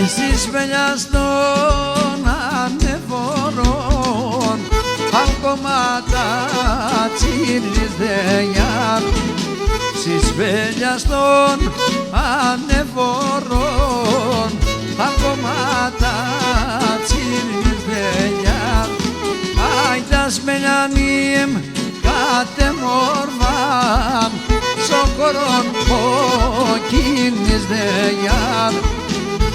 στις πελιάς των ανεφορών ακόμα τα τσίρις δειά. Στις πελιάς των ανεφορών ακόμα τα τσίρις δειά. Άιτας μελιανίμ κατεμόρβαν σοκορών κοκκίνης δειά.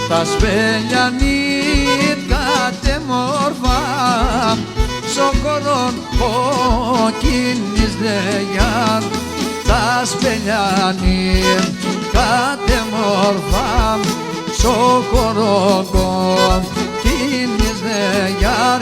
Τα σπελιανίτ κατεμόρφα σοκορών κοκκίνης δειά. Τα σπελιανίτ κατεμόρφα σοκορών κοκκίνης δειά.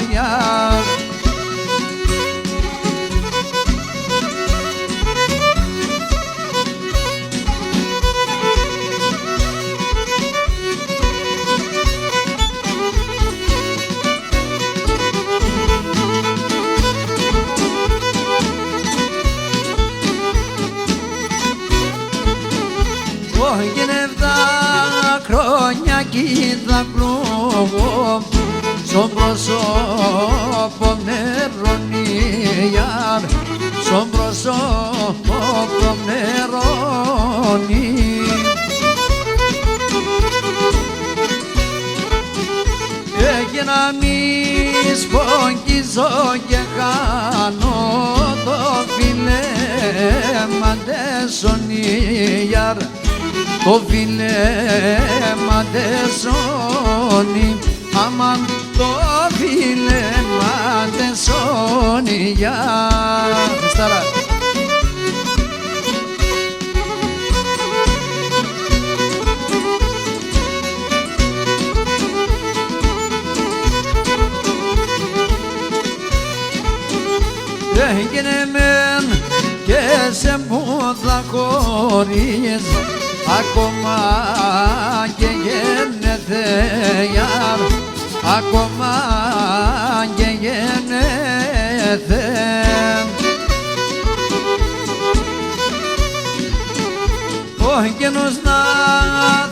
Έγινε 7 χρόνια κι θα κρούγω στον πρόσωπο νερονία, στον πρόσωπο νερονία. Έγινα μη σπογγίζω και χάνω το φιλέμα τεσονία. Το φιλέμα τεσόνι, αμάν το φιλέμα τεσόνι, για Χριστάρα. Έγινε μεν και σε που θα χωρίς, ακόμα και γέννεται γιάρ, ακόμα και γέννεται. Ο γένος να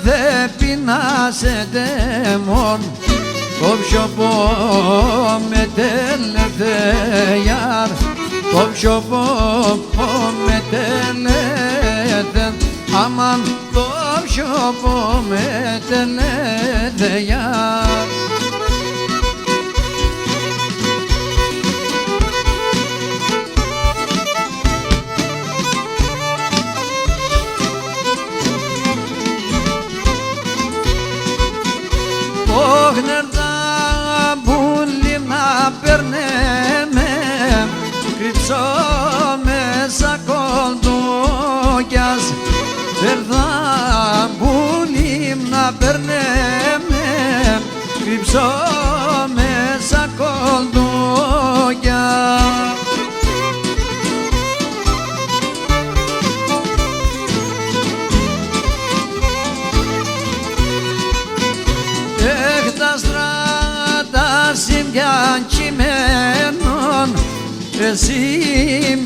δε πεινάσετε μόν, το πιο πω με τέλετε γιάρ, το πιο πω με τέλετε. Αμάν το πιο με τελέτε για. Όγνερτα πουλί να περνέμε, κρυψώ μέσα κολτούκιας. Περδά πουλί να περνέμε, κρυψώ μέσα κολτούκια. Έχτα στράτα σημειά κειμένων, εσύ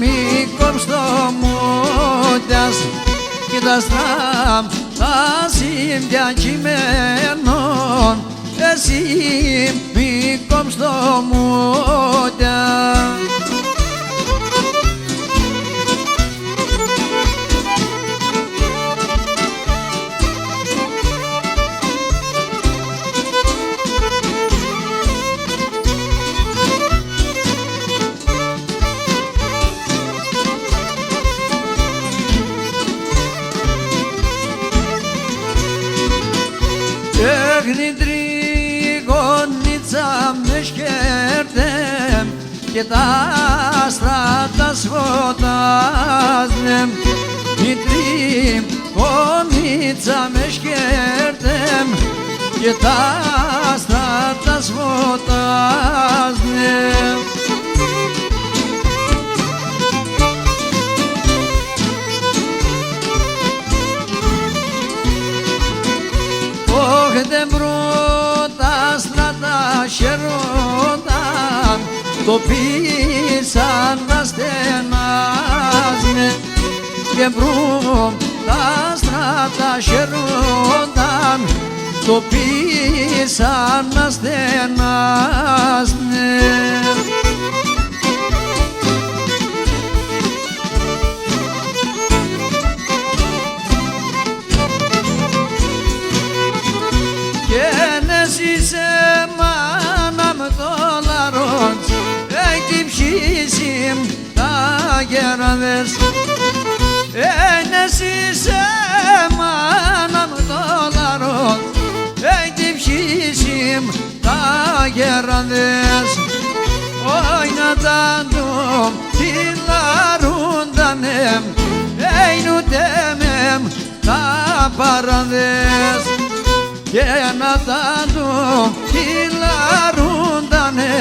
μη κόψτο μούτιας. Κι τα στράτα σημειά κειμένων, εσύ μη κόψτο μούτιας. Τέχνη τριγωνίτσα με σκέρτεμ και τα στράτα σφωτάζνεμ. Η τριγωνίτσα με σκέρτεμ και τα στράτα σφωτάζνεμ. Δεν πρώτα στράτα χαιρόταν, το πίσαν να στενάζνε. Και πρώτα στράτα χαιρόταν, το πείσαν να στενάσne. Και εσύ σε μάνα με το λαρόν έχει ψήσει τα γεραδές. Εσύ σε μάνα με το λαρόν έχει ψήσει τα γεραδές. Όχι να τα του τι λαρούντανε ένουτε με τα παραδές. Και να τα του τι λαρούντανε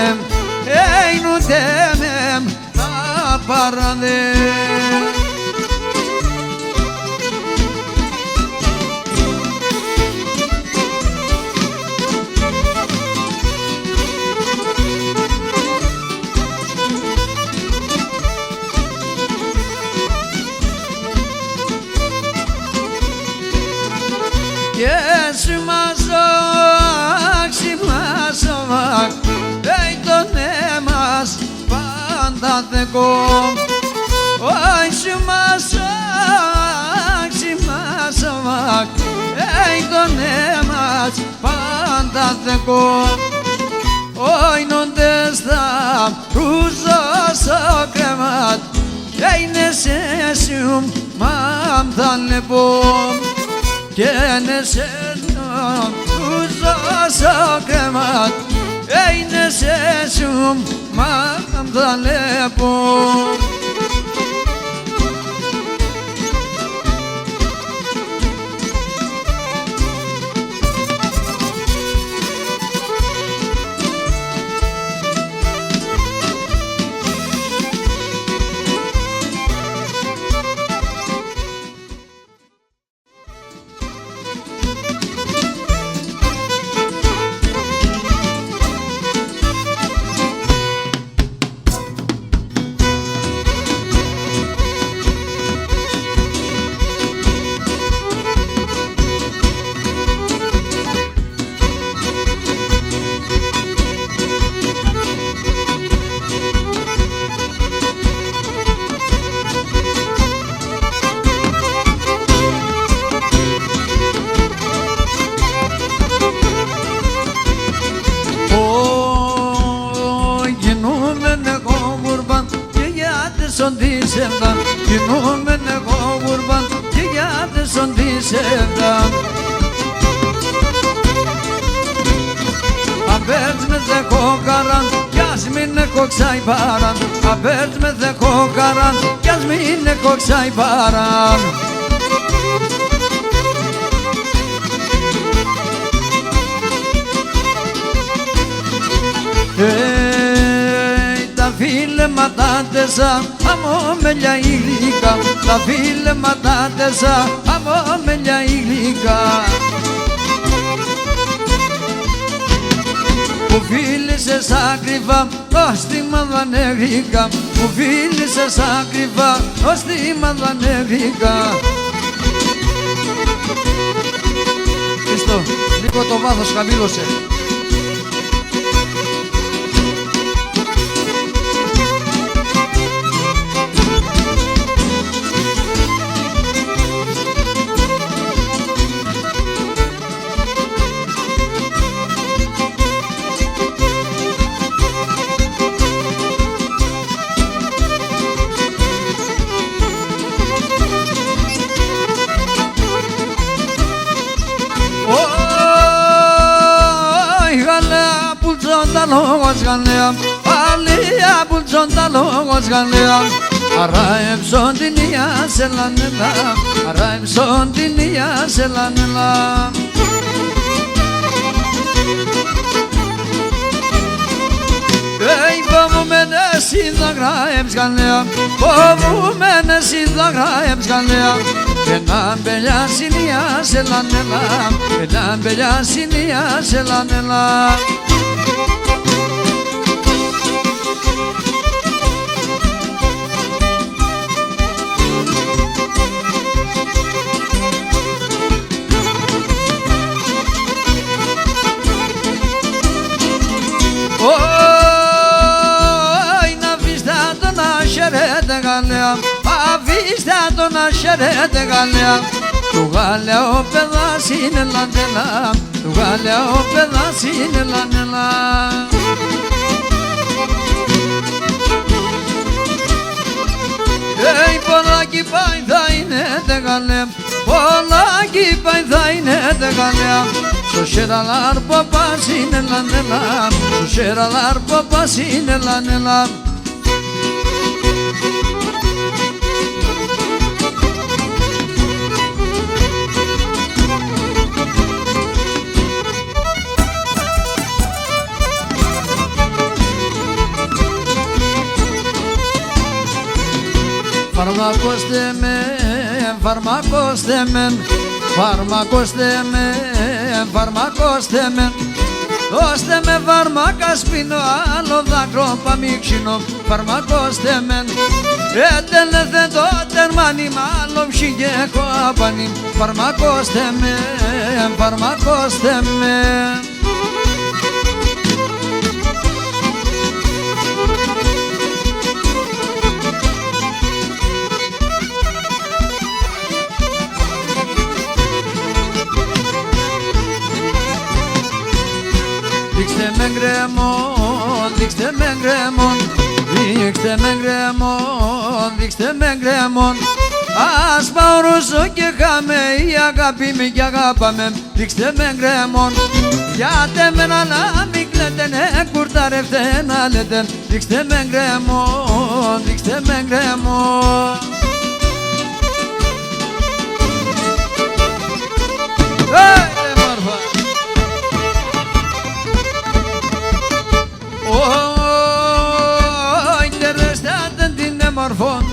ένουτε με τα παραδές. Και σημασοβάκ, έχει τον έμας πάντα δεκό. Όχι σημασοβάκ, έχει τον έμας πάντα δεκό. Όχι νοντες θα ρουζώσω κρεμάτ, είναι σε σιούμ μαμ θα λεπώ. Και είναι σε ρουζώσω κρεμάτ, είναι σε σιούμ μαμ θα λεπώ. Γινούμεν εγώ γουρμπάν και γιάτες ον τη σεβδάν. Απέρτς με δεχό καράν κι ας μην έχω ξαϊπάραν. Απέρτς με δεχό καράν κι ας μην έχω ξαϊπάραν. Τα φίλεμα τέσα από μελιά υλικά, τα φίλεμα τέσα από μελιά υλικά. Μου φίλησες ακριβά ως τη μαδανεύικα, μου φίλησες ακριβά ως τη μαδανεύικα. Χριστό, λίγο το βάθος χαμήλωσε. Τα λόγος γανέα, αλία πουλτσον τα λόγος γανέα. Αράεψον την ία σε λανελά, αράεψον την ία σε λανελά. Φοβούμενε σύνταγραέμς γανέα, φοβούμενε σύνταγραέμς γανέα. Έναν πελιά συνία σε λανελά, έναν πελιά συνία σε λανελά. Γαλλία, αφήστε τον να χαίρετε Γαλλία. Του Γαλλία ο παιδάς είναι λαντελά, του Γαλλία ο παιδάς είναι λαντελά. Πολλάκι πάει θα είναι τε Γαλλία, πολλάκι πάει θα είναι τε Γαλλία. Στο σεραλάρ παπάς είναι λαντελά, στο σεραλάρ παπάς είναι λαντελά. Φαρμακώστε με, φαρμακώστε με, φαρμακώστε με, φαρμακώστε με. Δώστε με φάρμακα σπίνω, άλλο δάκρυ παμίξινο, φαρμακώστε με. Έτελεθε το τερμάνι, μάλλον ψυγε κόπανι, φαρμακώστε με, φαρμακώστε με. Δείξτε με γκρεμόν, δείξτε με γκρεμόν, δείξτε με γκρεμόν, δείξτε με γκρεμόν. Ας πάω ρούσο και χάμε, η αγάπη με κι αγάπαμε, δείξτε με γκρεμόν. Γιάτε με να μην κλαίτε, ναι κουρταρεύτε να λέτε, δείξτε με γκρεμόν, δείξτε με γκρεμόν.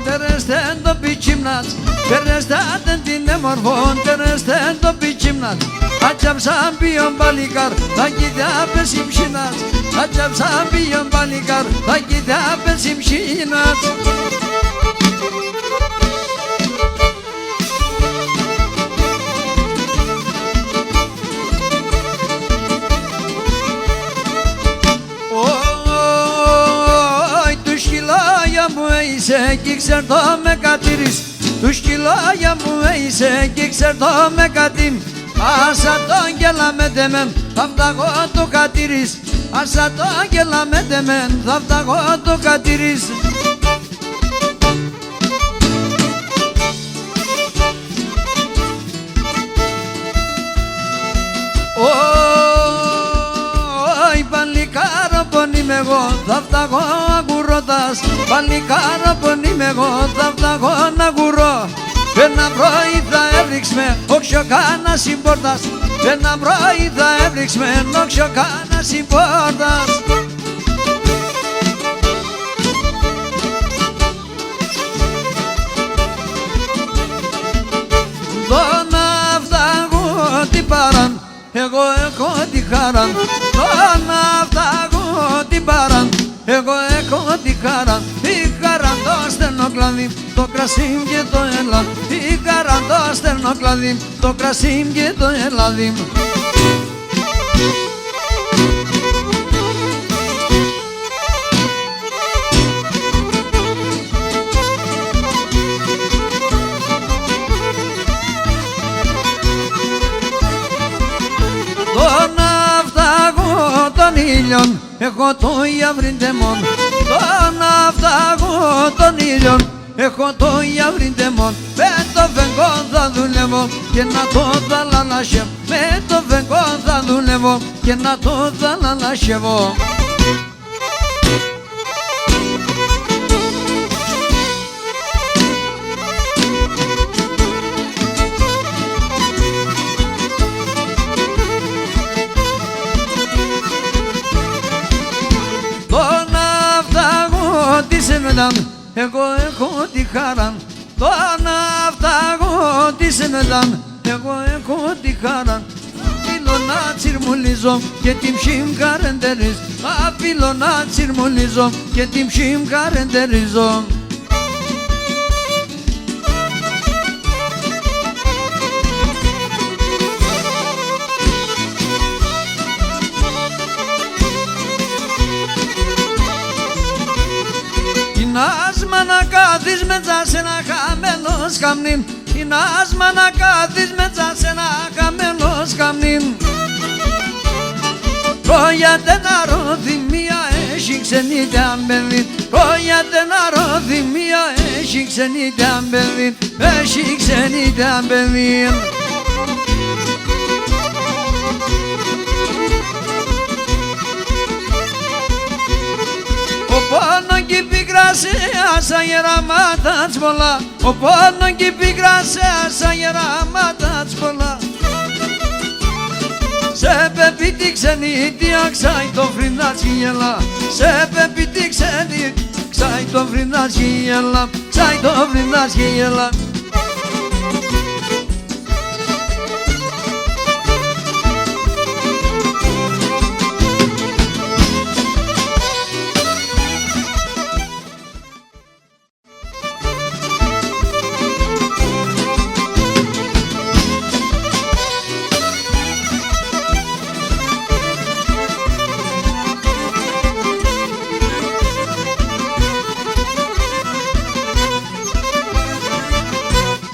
Tereste do biçimnat, tereste dinle morfon, tereste do biçimnat. Acam sampiyon balikar, da gide besim şinat. Acam sampiyon balikar, da gide besim şinat. Είσαι κι ξέρτω με κατήρις, του σκυλόγια μου είσαι κι ξέρτω με κατήν. Άσα το αγγέλα με τεμέν, θα φταγώ το κατήρις. Άσα το αγγέλα με τεμέν, θα φταγώ το κατήρις. Ωι παλικάρο πον είμαι εγώ, θα φταγώ αγκουρώτας. Παλικάρο πον είμαι εγώ, θα φταγώ να γουρώ. Ένα πρωί θα έβριξμε, όξιο κάνα συμπόρτας. Ένα πρωί θα έβριξμε, όξιο κάνα συμπόρτας. Τον αυταγώ την παράν, εγώ έχω τη χαρά. Τον αυταγώ την παράν, εγώ έχω τη χαρά. Η χαρά το στενόκλαδι, το κρασί και το ελάδι. Η χαρά το στενόκλαδι, το κρασί και το ελάδι. Τον αυταγώ των ήλιων, έχω το ιαυρυντεμόν. Τον αυταγώ των ήλιων, έχω το ιαυρυντεμόν. Με το φεγγό θα δουλεύω και να το θαλανάσχευω. Με το φεγγό θα δουλεύω και να το θαλανάσχευω. Εγώ έχω τη χαρά, τον αυταγώ τη συνεδάν. Εγώ έχω τη χαρά, αφήνω να τσιρμουλίζω και την ψήμ καρεντερίζω. Αφήνω να τσιρμουλίζω και την ψήμ καρεντερίζω. Άσμα να κάθεις μέσα σε ένα χαμένο σκαμνίν. Είναι άσμα να κάθεις μέσα σε ένα χαμένο σκαμνίν. Τρώγεται να ρώθει μία έχει ξενίτια παιδί. Τρώγεται να ρώθει μία έχει ξενίτια παιδί. Έχει ξενίτια παιδί. Ο πόνο κι η πίκρα σε άσα γεράματα τς πολλά. Ο πόνο κι η πίκρα σε άσα γεράματα τς πολλά. Σε πεπίτη ξενίτια ξάει το φρυντάτσι γελά. Σε πεπίτη ξενίτια ξάει το φρυντάτσι γελά. Ξάει το φρυντάτσι γελά.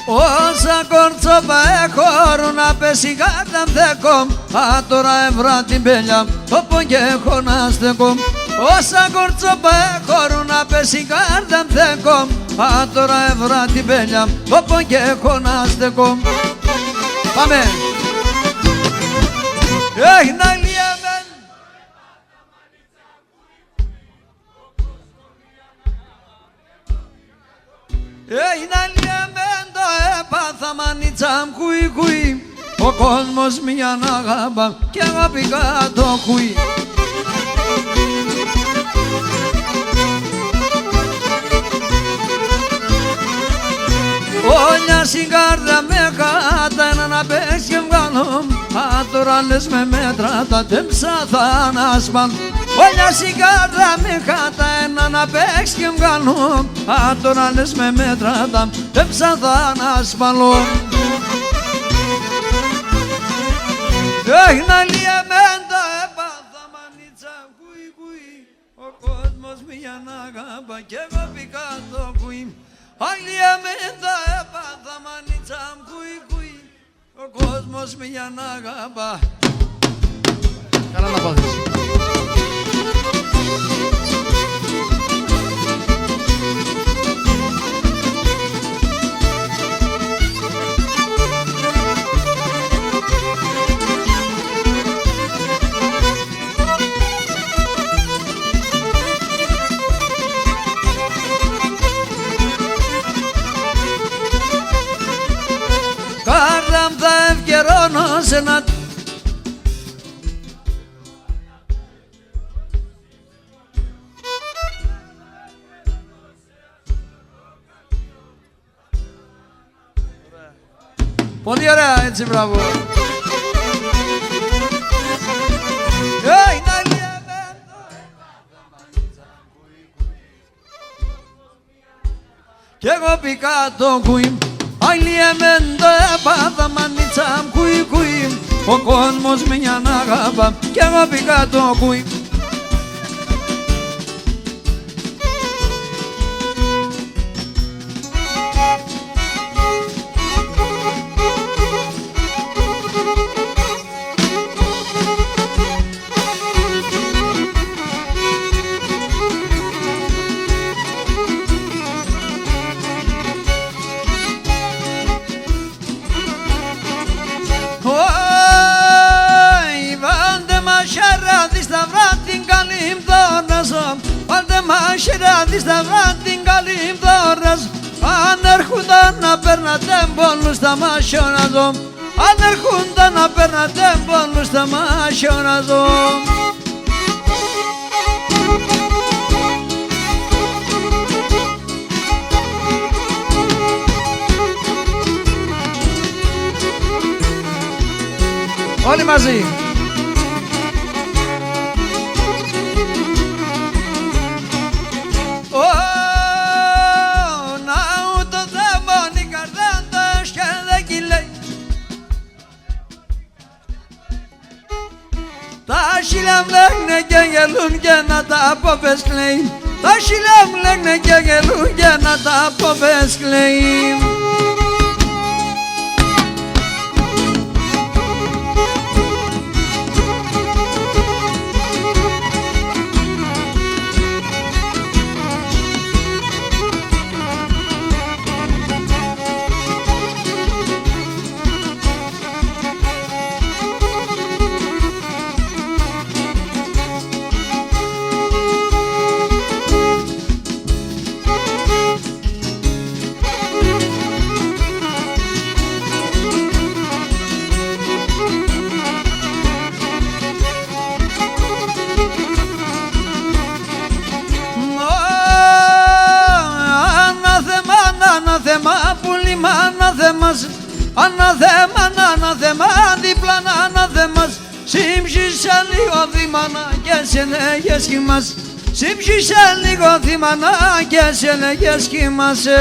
Όσα κορτσόπα έχω να πέσει κάρτα δέκο. Α, τώρα έβρα την πέλια, όπου και έχω να στεκώ. Όσα κορτσόπα έχω να πέσει κάρτα δέκο. Α, τώρα έβρα την πέλια, όπου και έχω να στεκώ. Πάμε! Έχει να λιέμεν. Έχει να λιέμεν το έπαθα μανίτσα κουί κουί. Ο κόσμος μια αγάπα και αγάπηκα το κουί. Όλια συγκάρδια με κάτα ένα να πες και βγάλω. Α, τώρα λες με μέτρα τα τέμψα θα ανάσπαν. Όλια συγκάρδια με κάτα ένα να πες και βγάλω. Α, τώρα λες με μέτρα τα τέμψα θα ανασπαλώ. Έχει να λιεμέν τα έπαθα μανίτσα κουί κουί. Ο κόσμος μια αγάπα και εγώ πήκα το κουί. Αγλιεμέν τα έπαθα μανίτσα κουί κουί. Ο κόσμος μια αγάπα. Καλά να πάθεις. Κάρτα μ' θα ευκαιρώνω σε ένα. Πολύ ωραία, έτσι, μπράβο. Κι εγώ πήκα το κουίμ. Αγλιεμέν το έπαθα μανίτσα κουί κουί. Ο κόσμος μια αγάπα κι εγώ πήκα το κουί. Μαχαιράδι στα βράδυ καλή δώρας. Αν έρχονταν να παίρνατε πόνους στα μαχαιράζω. Αν έρχονταν να παίρνατε πόνους στα μαχαιράζω. Όλοι μαζί. Τα χείλια μπλέκνε και γελούν και να τα απόπες κλαίει. τα χείλια μου λένε και γελούν και να τα πω πες κλαίει. Ανάθεμα, δίπλα να ανάθεμας. Σύμψησα λίγο θύμανα και σε λέγες κοιμάσαι. Σύμψησα λίγο θύμανα και σε λέγες κοιμάσαι.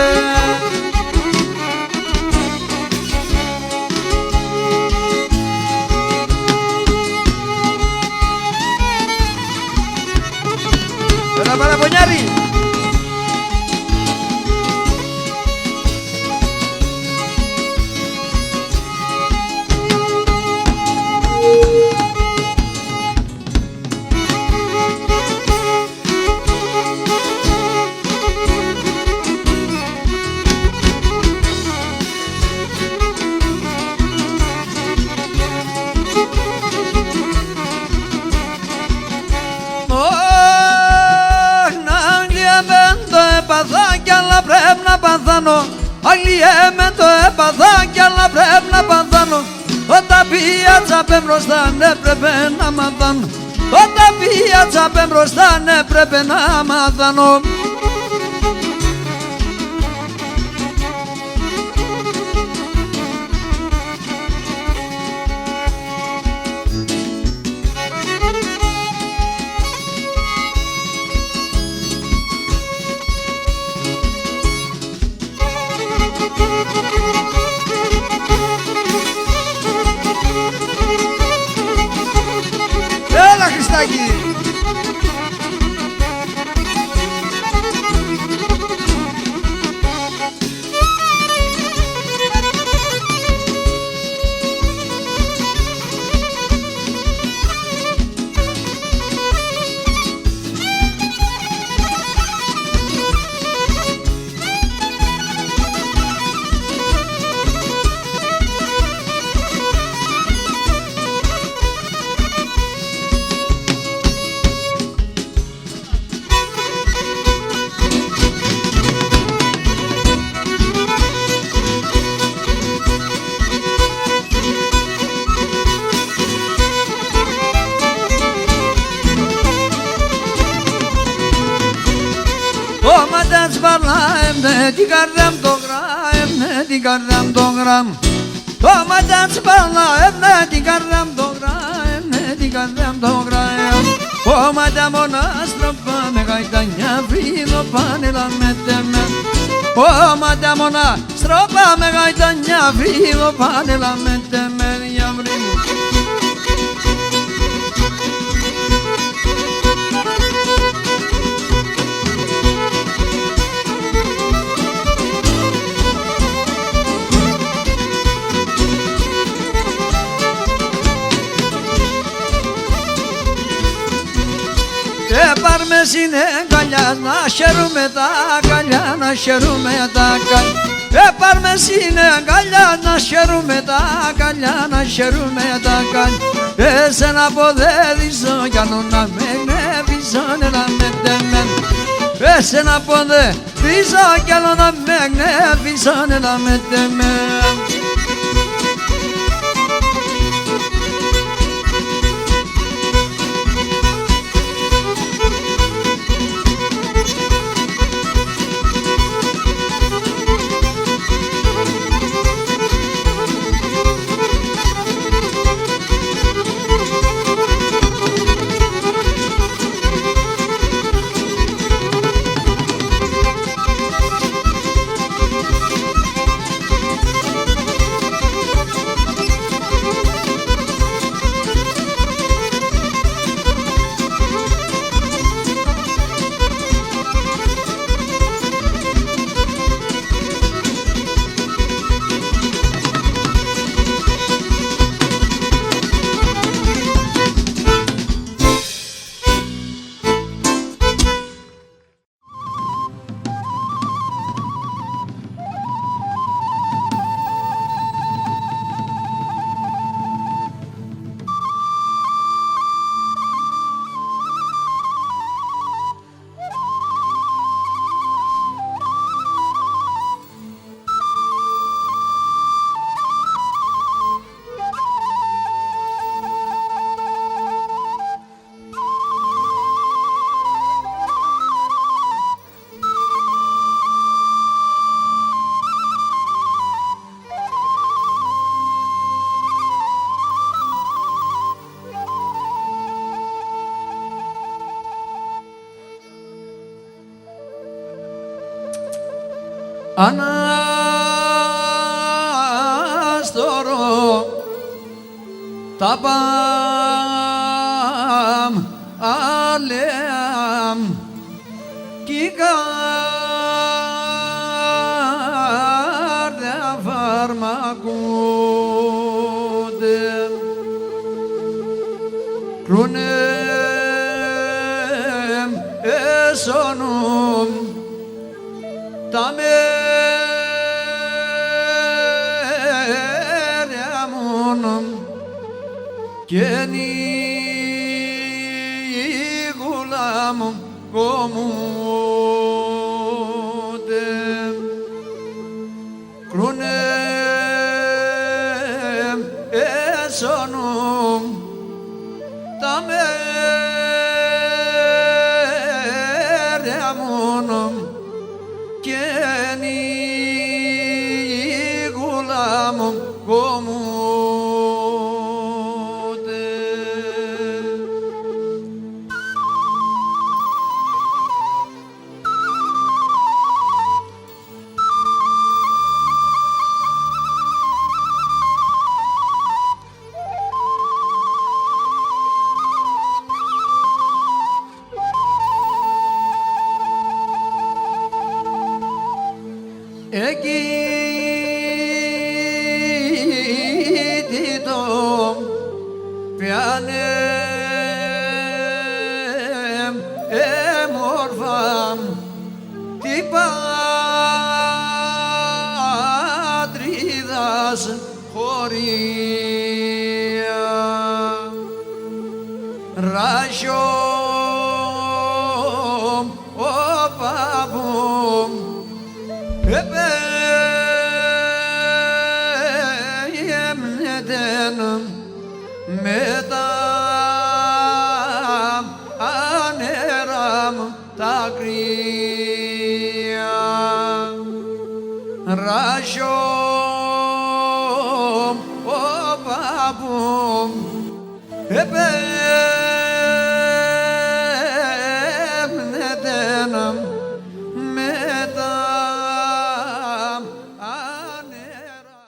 Έλα παραπονιάρη. Αγγλιέμαι το έπαθα κι άλλα πρέπει να παθάνω. Όταν πιάτσα πέ μπροστά ναι πρέπει να μαθάνω. Όταν πιάτσα πέ μπροστά ναι πρέπει να μαθάνω. Έλα Χριστάκη! Κόμματας παρλάεμ ναι την καρδιά μου το γράεμ ναι την καρδιά μου το γράμ. Κόμματας παρλάεμ ναι την καρδιά μου το γράεμ ναι την καρδιά μου το γράεμ. Κόμματα μονάστροφα με γαϊτανιά βρύδω πάνελα με τεμέν. Κόμματα μονάστροφα με γαϊτανιά βρύδω πάνελα με τεμέν για βρύμου. Πάρμε συνεγκαλιάς να χαίρουμε τα αγκαλιά, να χαίρουμε τα αγκαλιά. Πάρμε συνεγκαλιάς να χαίρουμε τα αγκαλιά, να χαίρουμε τα αγκαλιά. Εσένα αποδέδισω κι άλλο να με γνεύεις όνειρα με τεμέν. Εσένα αποδέδισω κι άλλο να με γνεύεις όνειρα με τεμέν. Αναστορώ τα παμ αλέμ κι η καρδιά φαρμακούνται κρουνέμ εσώνουν τα μέρια μόνον και νίγουλα μου κομμούνται κρουνέμ εσώνουν τα μέρια μόνον και νίγουλα μου κομμούνται. Εκεί τι το πιάνε έμορφα τι πατρίδας χωρία ράσιον ο παππού επέμνετεν με τα ανέρα τα κρύα ράσιον ο παππού επέμνετεν με τα ανέρα.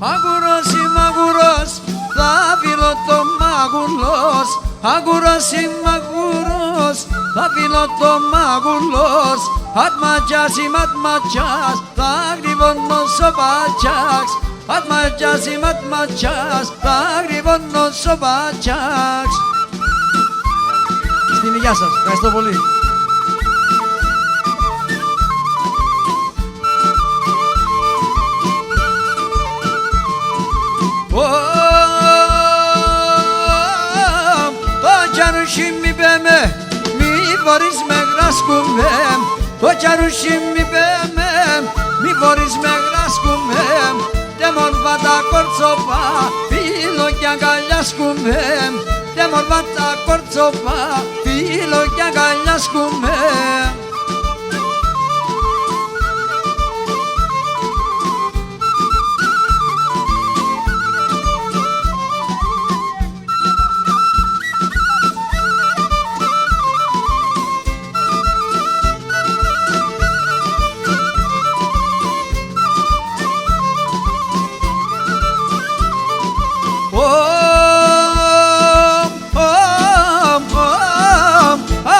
Μάγουρος ή μάγουρος, θα φύλλω το μάγουλος. Μάγουρος ή μάγουρος, θα φύλλω το μάγουλος. Ατματιάς ή ματματιάς, θα γρυβώνω σοπατσιάξ. Ατματιάς ή ματματιάς, θα γρυβώνω σοπατσιάξ. Στην υγεία σας, ευχαριστώ πολύ. Το τσαρούσι μη πέμε, μη μπορείς με γράσκουμε. Το τσαρούσι μη πέμε, μη μπορείς με γράσκουμε. Τε μορφά τα κορτσοπά, φίλο κι αγκαλιάσκουμε. Τε μορφά τα κορτσοπά, φίλο κι αγκαλιάσκουμε.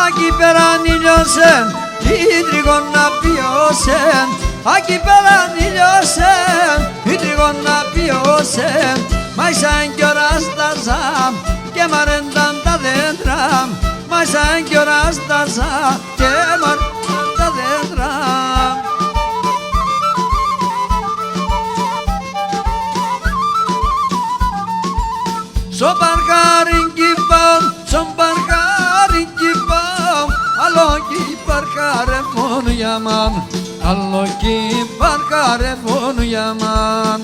Aquí περανίλιωσεν, η τριγώνα πιώσεν. Aquí περανίλιωσεν, η τριγώνα πιώσεν. Μα σαν κι ώρας τα ζάμ και μαρένταν τα δέντρα. Μα σαν κι ώρας τα ζάμ και μαρένταν τα δέντρα. Son pargarin kipam, son pargarin kipam. Allo ki pargare fonu yaman, allo ki pargare fonu yaman.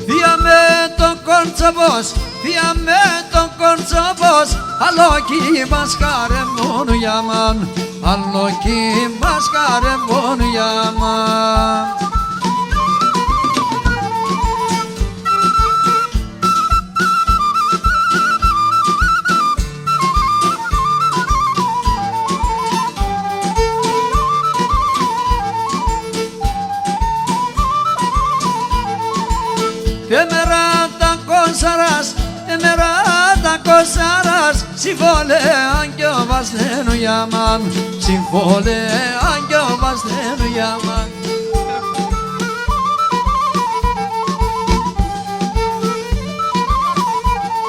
Διάμε τον κόρτσαβος, για με τον κορτσόπος, άλλο κι μασκάρε μόνο για μαν, άλλο κι μασκάρε μόνο για μαν. Εμέρα τα κόσαρας, εμέρα τα κόσαρας, συμφόλε άγγιο βαστένου για μαν, συμφόλε άγγιο βαστένου για μαν.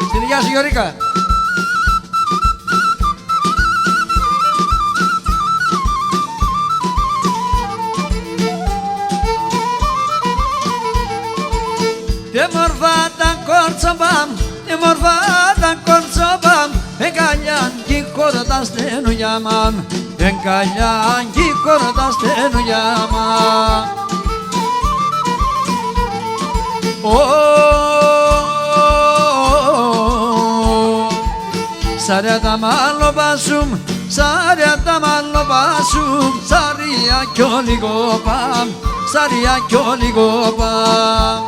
Στην υγεία σου Γιωρίκα. Te morva ta korçobam, te morva ta korçobam, engalyan ki korda stenu yaman, engalyan ki korda stenu yaman. Oh, sarada malo basum, sarada malo basum, saria kyoligopam, saria kyoligopam.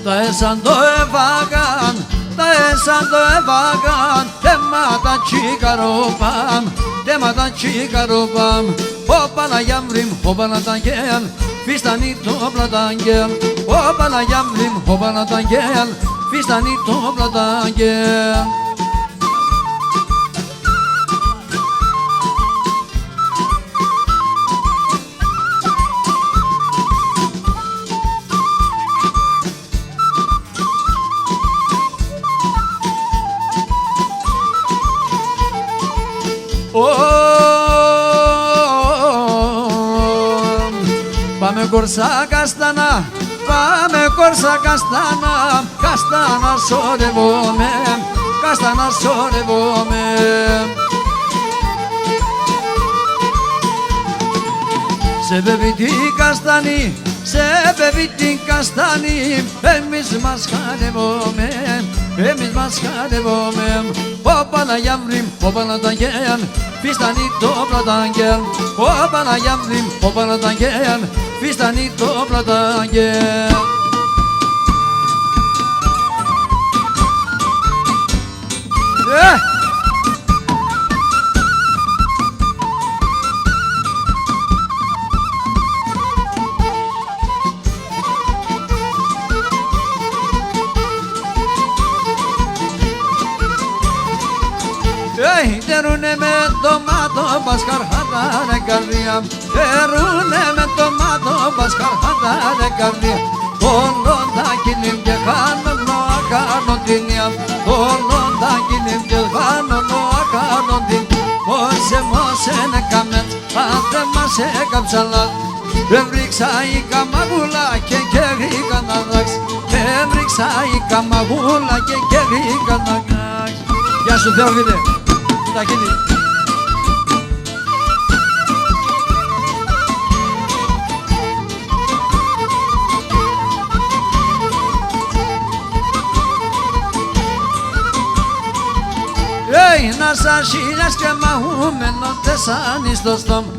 Τα έσαν το εβάγαν, τα έσαν το εβάγαν, θέματα τσίκαροπαμ, θέματα τσίκαροπαμ. Όπα να γιάμβριμ, όπα να ταγγέλ, φίστανει το πλαταγγέλ. Όπα να γιάμβριμ, όπα να ταγγέλ, φίστανει το πλαταγγέλ. Πάμε κορσά καστανά, πάμε κορσά καστανά, καστανά σωρεύομαι, καστανά σωρεύομαι. Σε βέβη την καστανή, σε βέβη την καστανή, εμείς μας χανεύομαι, εμείς μας χανεύομαι. Όπα να γιάμβριμ, όπα να ταγγέλ, φίστανει το πλαταγγέλ. Όπα να γιάμβριμ, όπα να ταγγέλ, φίστανει το πλαταγγέλ. Τερούνε με τομάτο πασκαρχάτα καρδιά, τερούνε με τομάτο πασκαρχάτα καρδιά. Όλον τα κινήμ και χάνω νοακάνω την ια, όλον τα κινήμ και χάνω νοακάνω την. Όσε μόσεν έκαμεν, άντε μας έκαψαλαν, έβριξα η καμαγούλα και κέρδικα να δάξ, έβριξα η καμαγούλα και κέρδικα να δάξ. Γεια σου Θεόφιλε. Τα χείλη. Να σας χίλιας και μαούμενο τεσάνι στο στόμα,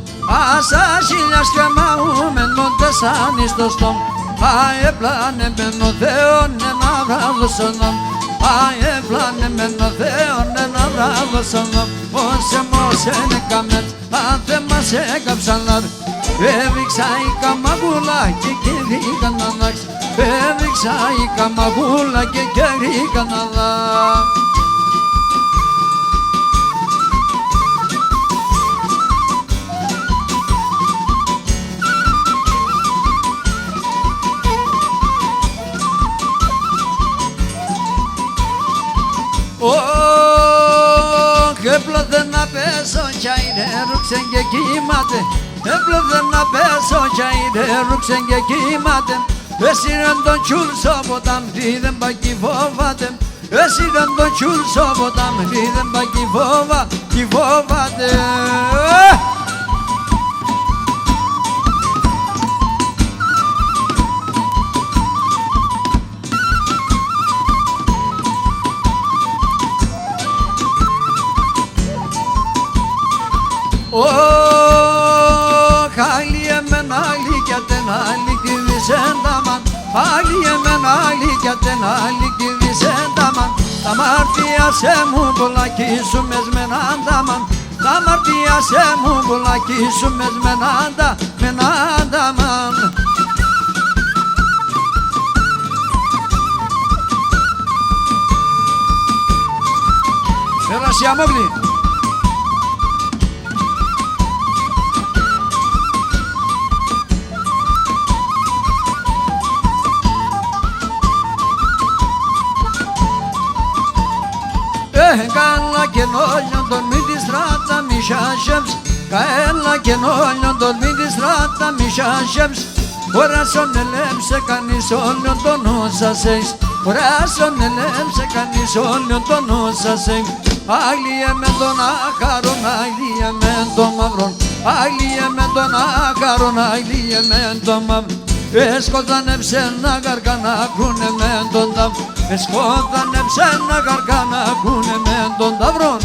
άσα χίλιας και μαούμενο τεσάνι στο στόμα. Αεπλάνε με ο Θεόν ένα βράδο σωνόμ, αεπλάνε με ο Θεόν ένα βράδο σωνόμ. Όσε μόσεν έκαμεν, αν δεν μας έκαψαν λάδι, έβριξα η καμαγούλα και κέρδικα να δάξ, έβριξα η καμαγούλα και κέρδικα να δάξ. Έπλωθε να πέσω κι αήρε ρούξεν και κύματε, έπλωθε να πέσω κι αήρε ρούξεν και κύματε. Εσύ ρεν τον τσούλσο ποτάμ, τι δεν πα κι φόβατε, εσύ ρεν τον τσούλσο ποτάμ, τι δεν πα κι φόβα, κι φόβατε. σένταμαν. Άλλη εμένα, άλλη κι ατεν, άλλη κι δισένταμαν. Τα μαρτίασε μου πουλάκι σου μεσμένα νταμαν. Τα μαρτίασε μου πουλάκι σου μεσμένα νταμαν. Έλα Σιαμόγλη. Καλά και νόλιον τον μη τη στράτα μη σάσεψ. Καλά και νόλιον τον μη τη στράτα μη σάσεψ. Ωράσον ελέμψε κανείς όλιον τον όσασες. Ωράσον ελέμψε κανείς όλιον τον όσασες. Άγλιε με τον άχαρον, άγλιε με τον μαυρον. Άγλιε με τον άχαρον, άγλιε με τον μαυρον. Εσκότανεψε να καρκάνα ακούνε με τον ταύρο. Εσκότανεψε να καρκάνα ακούνε με τον ταύρο.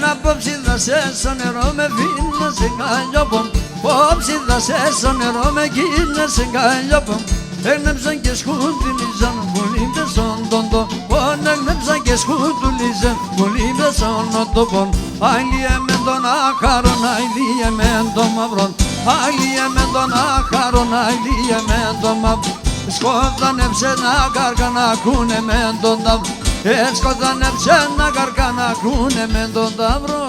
Να πόψει θα σε στο νερό με βίνε σε καλλιόπομ. Πόψει θα σε στο νερό με κίνε σε καλλιόπομ. Έγνεψαν και σκούτουλίζαν πολύ πεσόν τον τόπον. Έγνεψαν και σκούτουλίζαν πολύ πεσόν τον τόπον. Άγλιε με τον άχαρον, άγλιε με τον μαυρόν. Άγλιε με τον άχαρον, άγλιε με τον μαυρόν. Σκότανεψε να καρκάνα ακούνε με τον ταύρο. Σκότανεψε να καρκάνα ακούνε με τον ταύρο.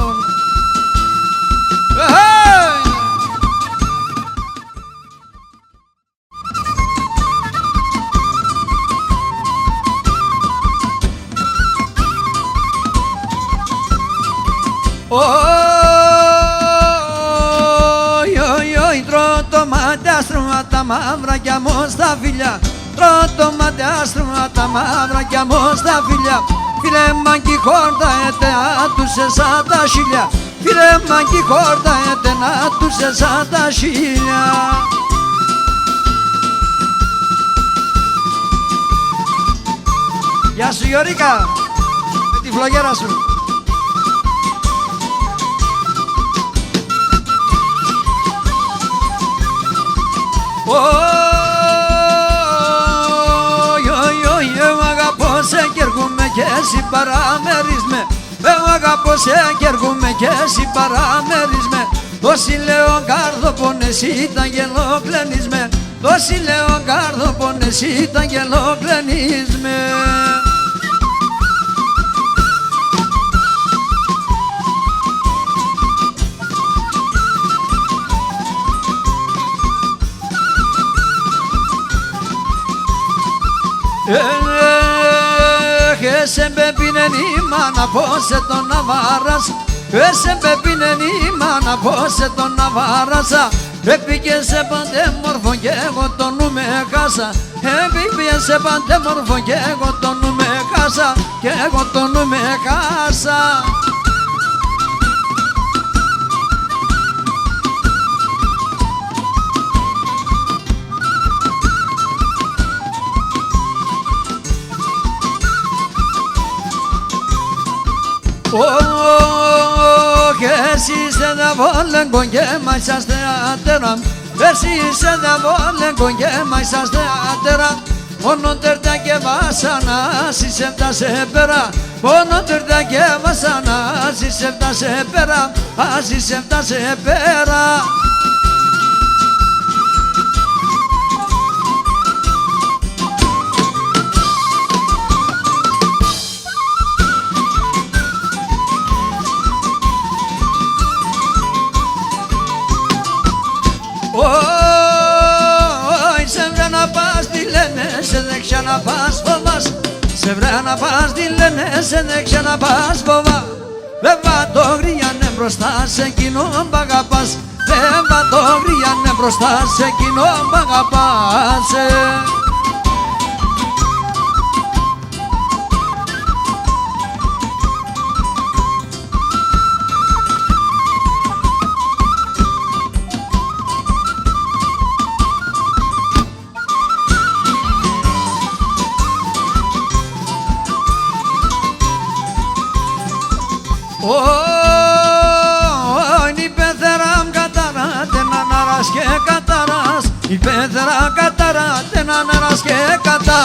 Τρώω το μάτι άστρωμα τα μαύρα κι αμώς τα φιλιά. Τρώω το μάτι άστρωμα τα μαύρα κι αμώς τα φιλιά. Φίλε μάγκη χόρτα έτε άτουσε σαν τα σίλια. Φίλε μάγκη χόρτα έτε άτουσε σαν τα σίλια. Γεια σου Γιωρίκα, με τη φλογέρα σου. Εγώ αγαπώ σε κι έρχομαι και εσύ παραμερείς με. Εγώ αγαπώ σε κι έρχομαι και εσύ παραμερείς με. Τόση λέω καρδοπον εσύ τα γελοκλαίνεις με. Τόση λέω καρδοπον εσύ τα γελοκλαίνεις με. Εσέ μπεπίνεν η μάνα πόσε τον αβάρας. Εσέ μπεπίνεν η μάνα πόσε τον αβάρασα. Έπηκε σε παντέμορφο κι εγώ το νου με χάσα. Έπηκε σε παντέμορφο κι εγώ το νου με χάσα. Κι εγώ το νου με χάσα. Εσύ είσαι δε βόλεγκο και μα είσαστε άτερα. Εσύ είσαι δε βόλεγκο και μα είσαστε άτερα. Μόνο τερτά και βάσανα είσαι φτάσε πέρα. Μόνο τερτά και βάσανα είσαι φτάσε πέρα. Ας είσαι φτάσε πέρα. Σε βρε να πας τι λένε, σε δεν ξαναπάς φοβάς. Σε βρε να πας τι λένε, σε δεν ξαναπάς φοβά. Δεν βα το γριάνε μπροστά σε εκείνον π' αγαπάς. Δεν βα το γριάνε μπροστά σε εκείνον π' αγαπάς. πέθρα κατάρα τένα νεράς και κατά.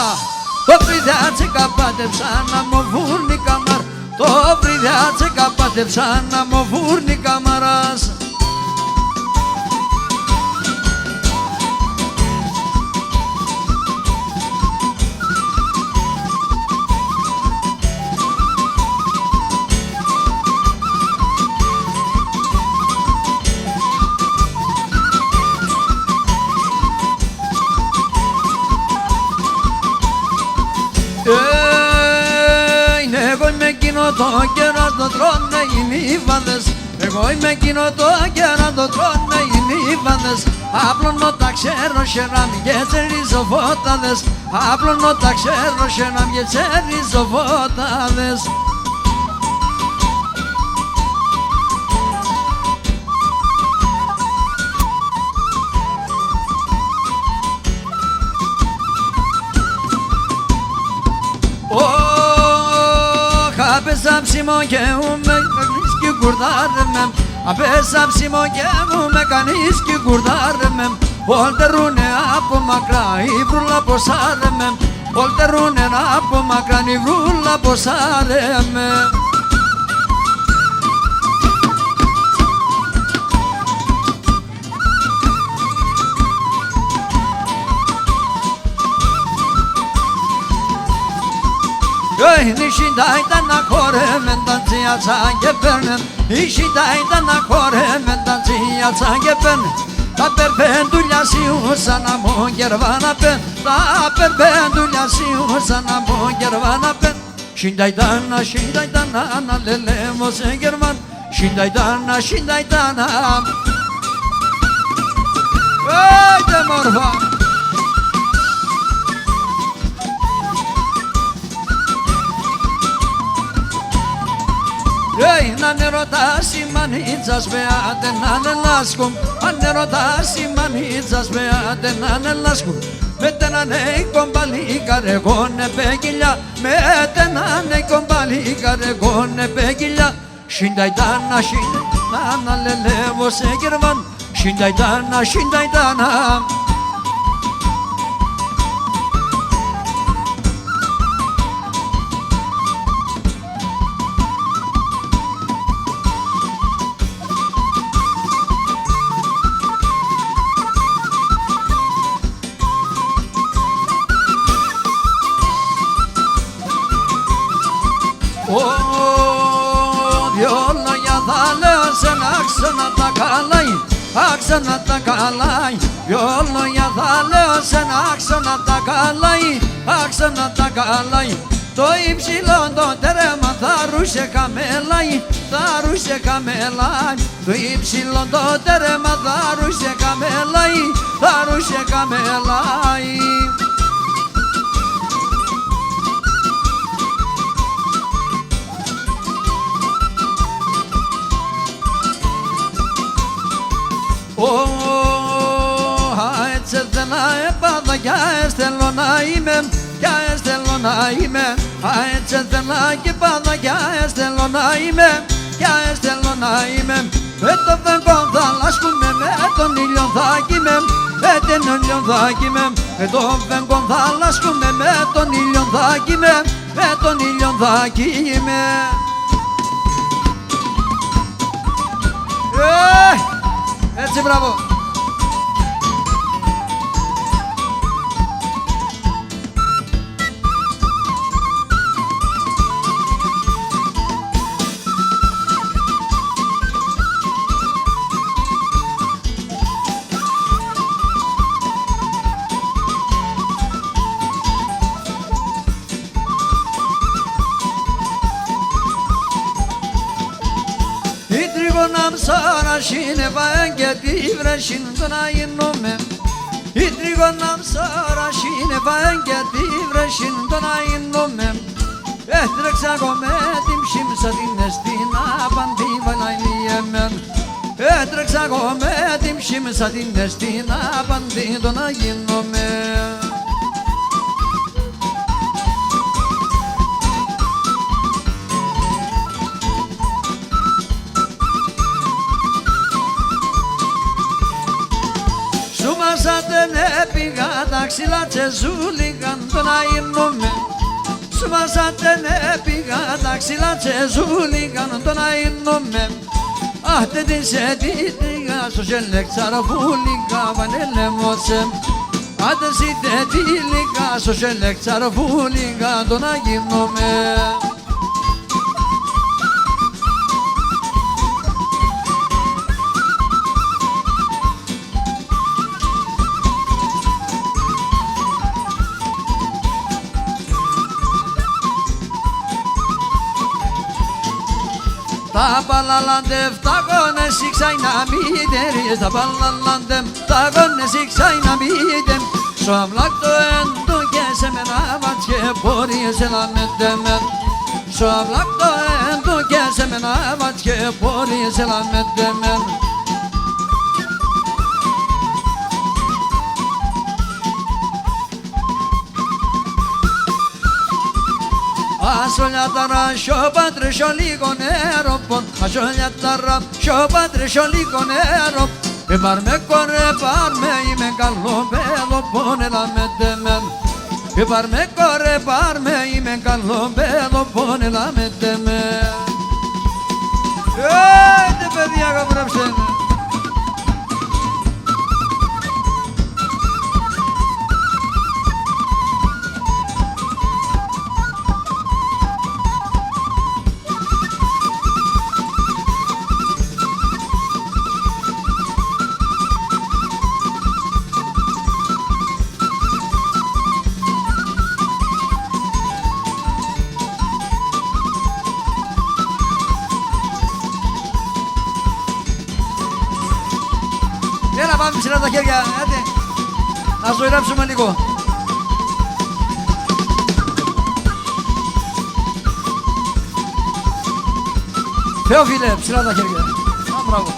Το φρυδιάτσικα πάτεψα να μου βούρνει καμάρ. Το φρυδιάτσικα πάτεψα να μου βούρνει καμαράς. Εγώ είμαι εκείνο το κέρατο τρώνε οι νύφαδες. Εγώ είμαι εκείνο το κέρατο τρώνε οι νύφαδες. Απλώνω τα ξέρω σεράμι και τσεριζοβόταδες. Απλώνω τα ξέρω σεράμι και τσεριζοβόταδες. Απέσα ψημο και μου με κάνεις και κουρδάρε με. Απέσα ψημο και μου με κάνεις και κουρδάρε με. Ολτερούνε από μακρά η βρούλα ποσάρε με. Ολτερούνε από μακρά η βρούλα ποσάρε με. Νησίτα ήταν να χορεύεν τα τσιάτσα και παίρνεν. Νησίτα ήταν να χορεύεν τα τσιάτσα και παίρνεν. Τα περπέντουλια σιούσαν να μου κερβάνα πεν. Τα περπέντουλια σιούσαν να μου κερβάνα πεν. Σίντα ήταν να λελέμω σε γερμάν. Σίντα ήταν να Άιτε μόρφα. Να ne ρωτάς η μανίτσας με άντε να ne λάσκουν. Αν ne ρωτάς η μανίτσας με άντε να ne λάσκουν. Με τένανε κομπαλίκαρε γόνε πέγγιλια. Με τένανε κομπαλίκαρε γόνε πέγγιλια. Σίντα ήταν να λελεύω σε γερμάν. Σίντα ήταν δυο λόγια θα λέω σε να ξανά τα καλάει. Άξανα τα καλάει. Δυο λόγια θα λέω σε να ξανά τα καλάει. Άξανα τα καλάει. Το υψηλό το τέρμα θα ρούσε καμέλαει. Θα ρούσε καμέλαει. Το υψηλό το τέρμα θα ρούσε καμέλαει. Θα ρούσε καμέλαει. Έτσι θέλω έπαθα κι θέλω να είμαι. Κι θέλω να είμαι. Έτσι θέλω και πάθα κι θέλω να είμαι. Κι θέλω να είμαι. Με το φεγγό θα λάσκουμε. Με τον ήλιο θα κοιμέ. Με τον ήλιο θα κοιμέ. Με το φεγγό θα λάσκουμε. Με τον ήλιο θα κοιμέ. Με τον ήλιο θα κοιμέ. Έτσι μπράβο. Nam sara shine vaenge tivre shin tona inome. Idrigo nam sara shine vaenge tivre shin tona inome. Ehtreksa gometim shimsa dinestina bandi vanayni yemen. Ehtreksa gometim shimsa dinestina bandi tona inome. Σάτε ναι τα ξύλα τσεζούλικαν το να γίνουμε. Σπάσατε ναι πήγα τα ξύλα τσεζούλικαν το να γίνουμε. Αχ δεν την σε τίτηγα στο σελεξαροβούλικα βανέλεμωσε. Άντε ζήτε τίλικα στο σελεξαροβούλικα το να γίνουμε. Τα παλαλάντευ, τα γόνες οι ξαϊναμίτερες, τα παλαλάντευ, τα γόνες οι ξαϊναμίτερες. Σο αυλάκτο έντο και σε μένα βάτσκε πόριες ελαμέντεμεν. Σο αυλάκτο έντο και σε μένα βάτσκε πόριες ελαμέντεμεν. Ασολιατάρα, σιο πατρε, σιο λίγο νερό πον. Ασολιατάρα, σιο πατρε, σιο λίγο νερό. Πάρμε κορέ, πάρμε, είμαι καλό παιδό, πόνε λαμέτεμεν. Πάρμε κορέ, πάρμε, είμαι καλό παιδό, πόνε λαμέτεμεν. Τε παιδιά, καπρέψτε. Έλα πάμε ψηλά τα χέρια, άντε, να ζωηρέψουμε λίγο. Θεόφιλε, ψηλά τα χέρια. Α, μπράβο.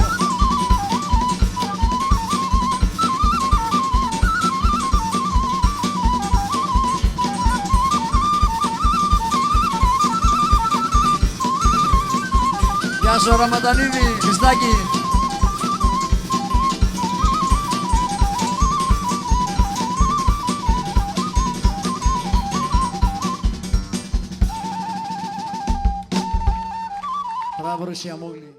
Γεια σου Ραματανίδη, Χριστάκη. Μπράβο Ρωσία Μόγλη.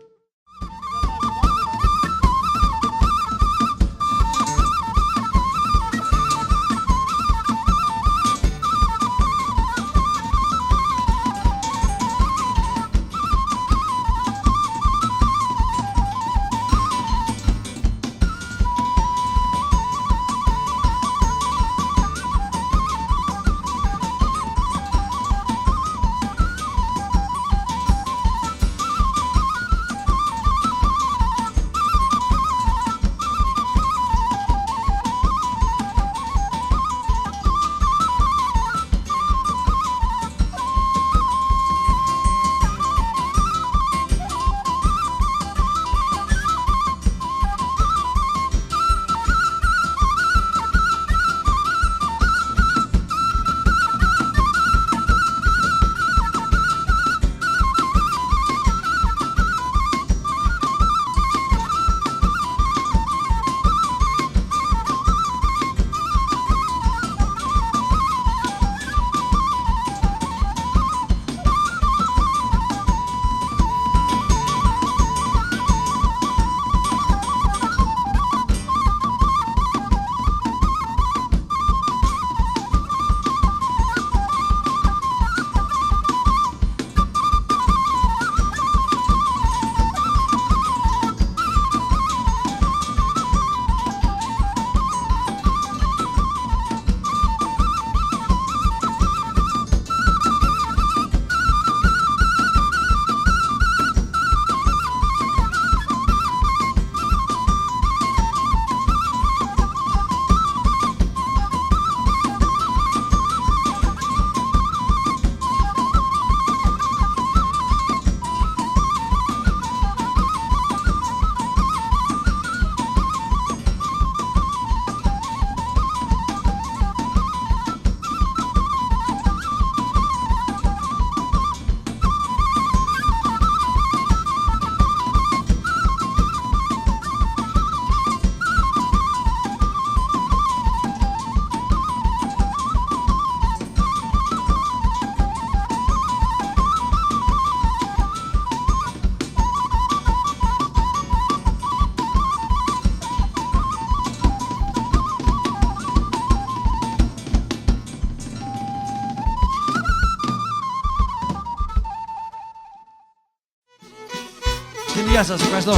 υγεία σας, ευχαριστώ.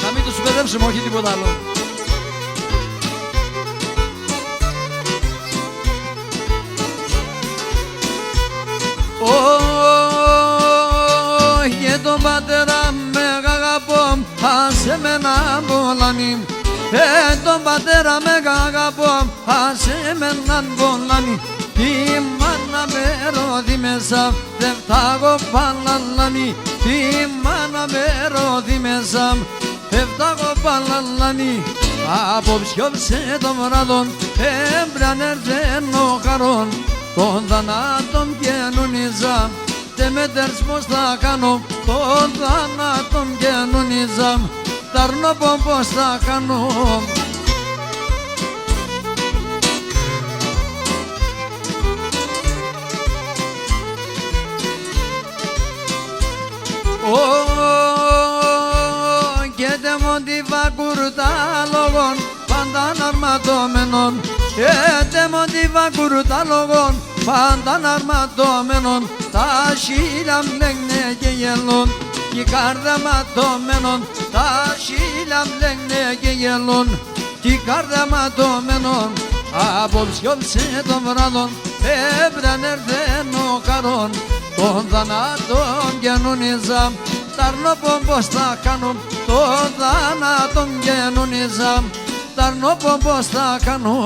Να μην τους μπερδέψουμε, όχι τίποτα άλλο. Και τον πατέρα με αγαπώ, άσε με να βολάνει. Τον πατέρα με αγαπώ, άσε με να βολάνει. Τη μάνα με ρόδι μέσα, δεν φτάγω παλαλάνι. Τη μάνα με ρόδι μέσα, δεν φτάγω παλαλάνι. Απόψε το βράδον, έμπραν έρθεν ο χαρών. Τον θανάτον καινούνιζα, τε με τερσμός θα κάνω. Τον θανάτον καινούνιζα, ταρνώ πως θα κάνω. Και τε μοντιβα κουρτά λόγων, πάντα αρματωμένων. Τε μοντιβα κουρτά λόγων, πάντα αρματωμένων. Τα χείλια μπλέγνε και γελούν, κι η καρδιά ματωμένων. Τα χείλια μπλέγνε και γελούν, κι η καρδιά ματωμένων. Απόψε των βράδων, έπρεπε έρθεν ο χαρών. Τον θανάτον καινούνιζα, ταρνώ πως θα κάνω. Τον θανάτον καινούνιζα, ταρνώ πως θα κάνω.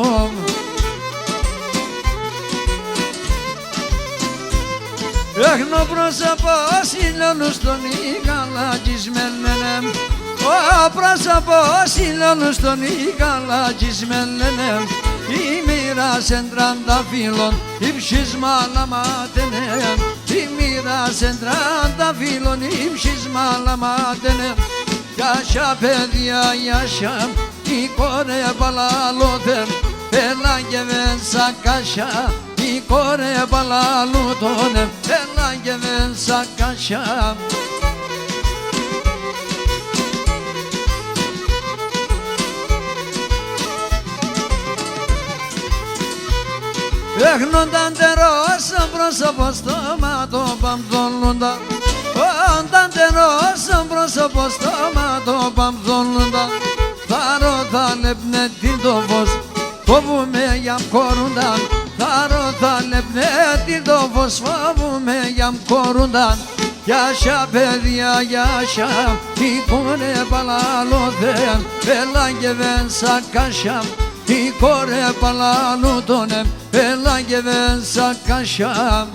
Έχνω πρόσωπο σύλλονου στον ηγαλακισμένε. Ο πρόσωπο σύλλονου στον ηγαλακισμένε. Η μοίρα σε 30 φίλων, ύψης μαλαματένε. Η μοίρα σε 30 φίλων, ύψης μαλαματένε. Γιάσια παιδιά, γιάσια, η κόρε παλαλώθεν. Έλα και μέσα κάσια, η κόρε παλαλούτωνε. Έλα και μέσα κάσια. Έχνονταν τερός πρόσωπο στόμα το παμφθολούντα. Όταν τερός πρόσωπο στόμα το παμφθολούντα. Θάρω θα λέπνε την το φως, φοβούμαι για μκορούνταν. Θάρω θα λέπνε την το φως, φοβούμαι για μκορούνταν. Γιάσια παιδιά, γιάσια, η κόρε παλαλώθεν. Έλα και βένσα κάσια, η κόρε παλαλούτωνε. Έλα και βένσα κάσια.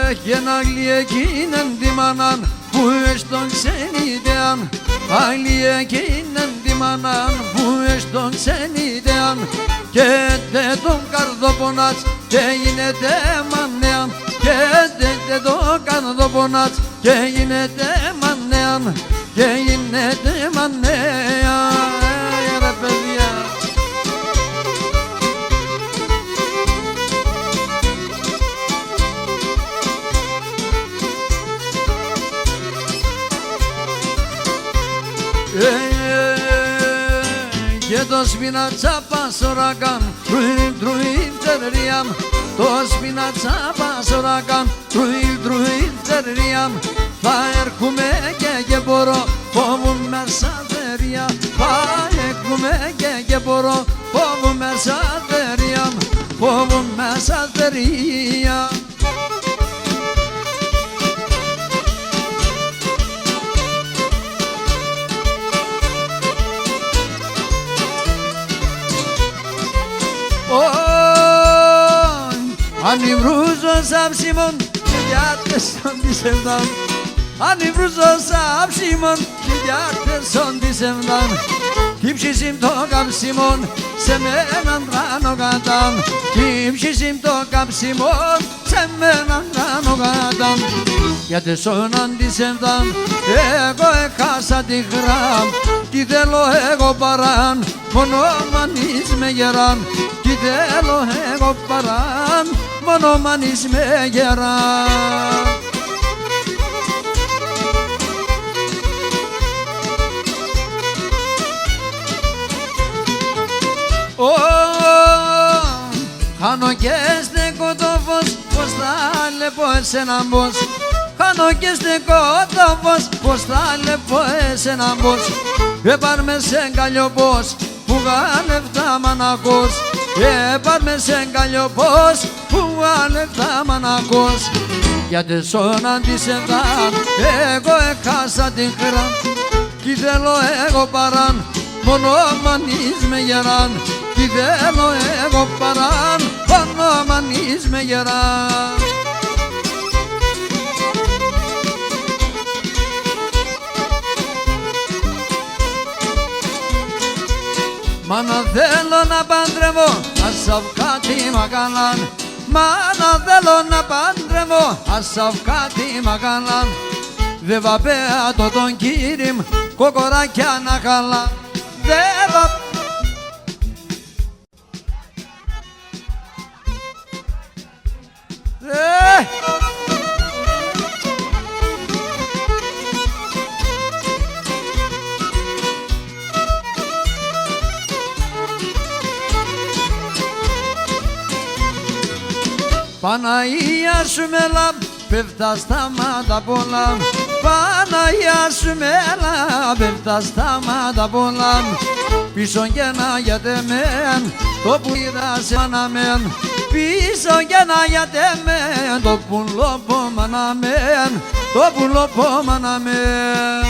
Έχει ένα γλυκίνεν τη μανάν που έστον ξενιδεάν. Άλλη εκείνεν τη μανάν που έστον ξενιδεάν. Και τε τον καρδοπονάτς και γίνεται μανέαν. Και τε τον καρδοπονάτς και γίνεται μανέαν. Και γίνεται μανέαν. Ρε παιδιά. Και το σπινάτσα πασορακάν, τρουίλ τρουίλ τερριάμ. Το σπινάτσα πασορακάν, τρουίλ τρουίλ τερριάμ. Θα έρχομαι και μπορώ, φοβούμαι σατερία. Θα έρχομαι και μπορώ, φοβούμαι σατερία. Φοβούμαι σατερία. Αν βρούζω σαν ψήμον, διάτεσον της εμδάν. Αν βρούζω σαν ψήμον, διάτεσον της εμδάν. Κύψισιμ το καψιμόν, σε μέναν τράνω κατάν. Κύψισιμ το καψιμόν, σε μέναν τράνω κατάν. Γιατί σώναν της εμδάν, εγώ έχασα τη χράμ. Τι θέλω εγώ παράν, μόνο μανείς με γεράν. Τι θέλω εγώ παράν, μόνο μανείς με γεράν. Χάνω και λεπώ εσένα πως, χάνω και στεκώ το φως, πως θα λεπώ εσένα πως. Έπαρ με σε καλλιό πως, που γάλευτα μανακός. Έπαρ με σε καλλιό πως, που γάλευτα μανακός. Γιατί σώναν της εβδάν, εγώ έχασα την χρά. Κι θέλω εγώ παράν, μόνο μανείς με γεράν. Κι θέλω εγώ παράν, μόνο μανείς με γεράν. Μάνα θέλω να παντρεύω, ας αυκάτι μαγαλάν. Μάνα θέλω να παντρεύω, ας αυκάτι μαγαλάν. Δε βαπέα το τον κύριμ, κοκοράκια να χαλά. Δε βαπέα. Παναγία σου μέλα, πέφτα στα μάτα πολλά. Παναγία σου μέλα, πέφτα στα μάτα πολλά. Πίσω και να γιατεμέν, το που είδα σε μαναμέν. Πίσω και να γιατεμέν, το πουλό που μαναμέν. Το πουλό που μαναμέν.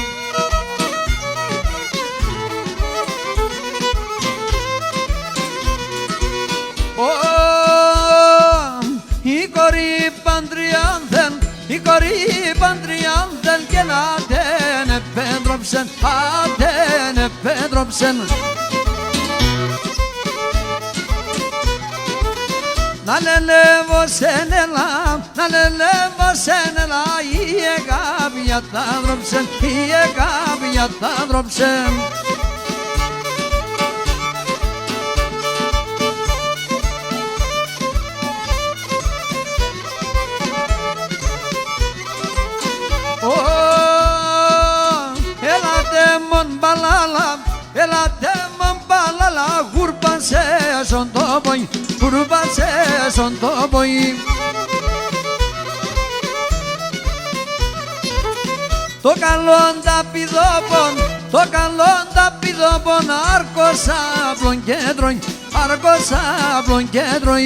Η κορή παντριάνθεν και να τεν επέντροψεν, ατεν επέντροψεν. Να λελεύω σεν ελά, να λελεύω σεν ελά. Η αγάπη τα δρόψεν, η αγάπη τα δρόψεν. Ελάτε μον παλάλα, γουρπάσε στον τόπο, γουρπάσε στον τόπο. Το καλόν τα πηδόπον, το καλόν τα πηδόπον, άρκωσα απλον κέντρο, άρκωσα απλον κέντρο.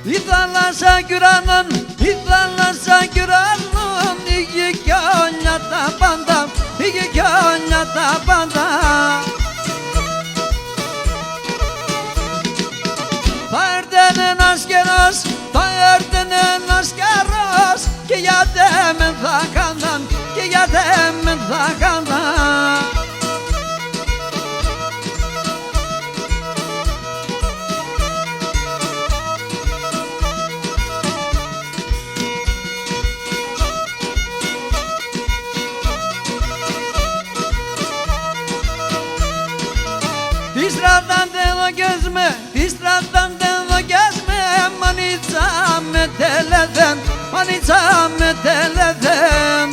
Η θάλασσα κι ουρανόν, η θάλασσα κι ουρανόν. Είχε κι όλια τα πάντα, είχε κι όλια τα πάντα. Θα έρθεν ένας καιρός, θα έρθεν ένας καιρός. Και γιατί μεν θα κάναν, και γιατί μεν θα κάναν. Τις στρατάντε δοκές με, τις στρατάντε δοκές με. Μανίτσα με τελεδέν, μανίτσα με τελεδέν.